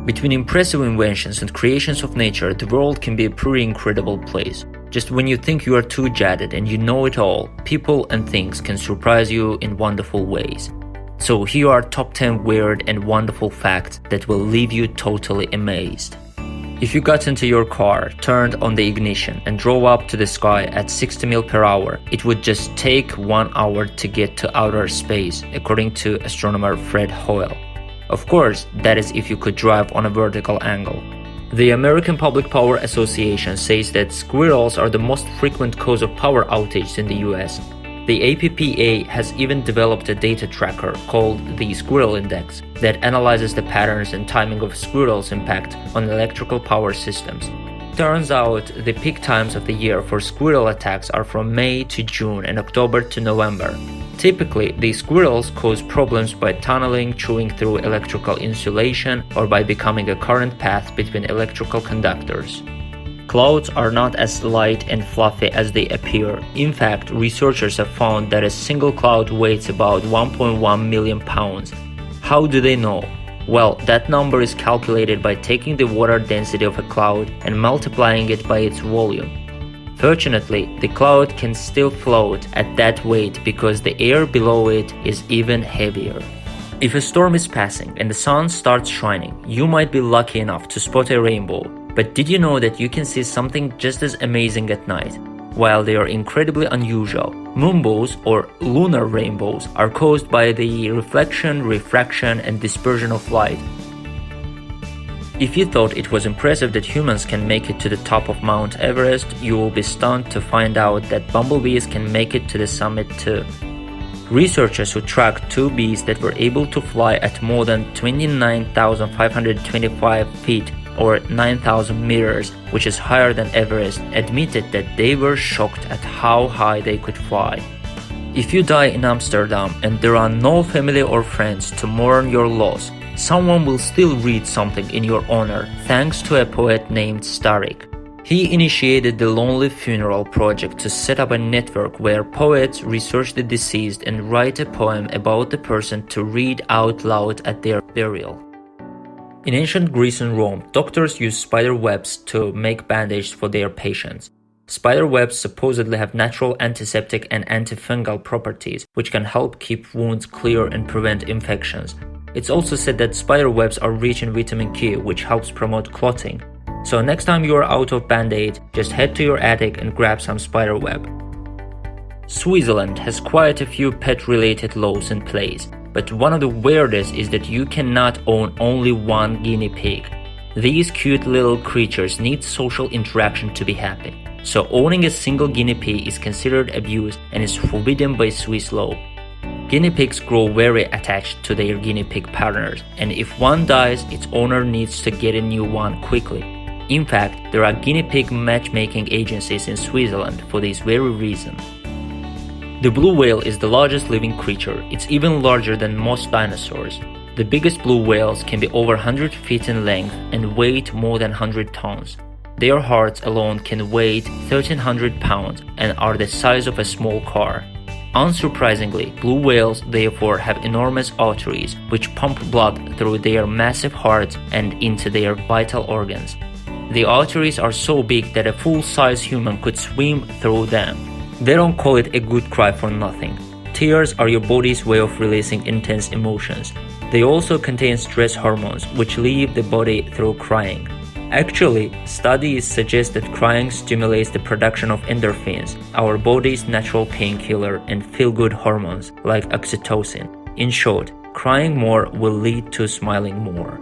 Between impressive inventions and creations of nature, the world can be a pretty incredible place. Just when you think you are too jaded and you know it all, people and things can surprise you in wonderful ways. So here are top 10 weird and wonderful facts that will leave you totally amazed. If you got into your car, turned on the ignition and drove up to the sky at 60 miles per hour, it would just take 1 hour to get to outer space, according to astronomer Fred Hoyle. Of course, that is if you could drive on a vertical angle. The American Public Power Association says that squirrels are the most frequent cause of power outages in the US. The APPA has even developed a data tracker called the Squirrel Index that analyzes the patterns and timing of squirrels' impact on electrical power systems. Turns out the peak times of the year for squirrel attacks are from May to June and October to November. Typically, the squirrels cause problems by tunneling, chewing through electrical insulation, or by becoming a current path between electrical conductors. Clouds are not as light and fluffy as they appear. In fact, researchers have found that a single cloud weighs about 1.1 million pounds. How do they know? Well, that number is calculated by taking the water density of a cloud and multiplying it by its volume. Fortunately, the cloud can still float at that weight because the air below it is even heavier. If a storm is passing and the sun starts shining, you might be lucky enough to spot a rainbow. But did you know that you can see something just as amazing at night? While they are incredibly unusual, moonbows or lunar rainbows are caused by the reflection, refraction, and dispersion of light. If you thought it was impressive that humans can make it to the top of Mount Everest, you will be stunned to find out that bumblebees can make it to the summit too. Researchers who tracked two bees that were able to fly at more than 29,525 feet or 9,000 meters, which is higher than Everest, admitted that they were shocked at how high they could fly. If you die in Amsterdam and there are no family or friends to mourn your loss, someone will still read something in your honor, thanks to a poet named Starik. He initiated the Lonely Funeral Project to set up a network where poets research the deceased and write a poem about the person to read out loud at their burial. In ancient Greece and Rome, doctors used spider webs to make bandages for their patients. Spider webs supposedly have natural antiseptic and antifungal properties, which can help keep wounds clear and prevent infections. It's also said that spider webs are rich in vitamin K, which helps promote clotting. So next time you are out of Band-Aid, just head to your attic and grab some spider web. Switzerland has quite a few pet-related laws in place. But one of the weirdest is that you cannot own only one guinea pig. These cute little creatures need social interaction to be happy. So owning a single guinea pig is considered abuse and is forbidden by Swiss law. Guinea pigs grow very attached to their guinea pig partners, and if one dies, its owner needs to get a new one quickly. In fact, there are guinea pig matchmaking agencies in Switzerland for this very reason. The blue whale is the largest living creature. It's even larger than most dinosaurs. The biggest blue whales can be over 100 feet in length and weigh more than 100 tons. Their hearts alone can weigh 1,300 pounds and are the size of a small car. Unsurprisingly, blue whales therefore have enormous arteries which pump blood through their massive hearts and into their vital organs. The arteries are so big that a full-size human could swim through them. They don't call it a good cry for nothing. Tears are your body's way of releasing intense emotions. They also contain stress hormones, which leave the body through crying. Actually, studies suggest that crying stimulates the production of endorphins, our body's natural painkiller, and feel-good hormones like oxytocin. In short, crying more will lead to smiling more.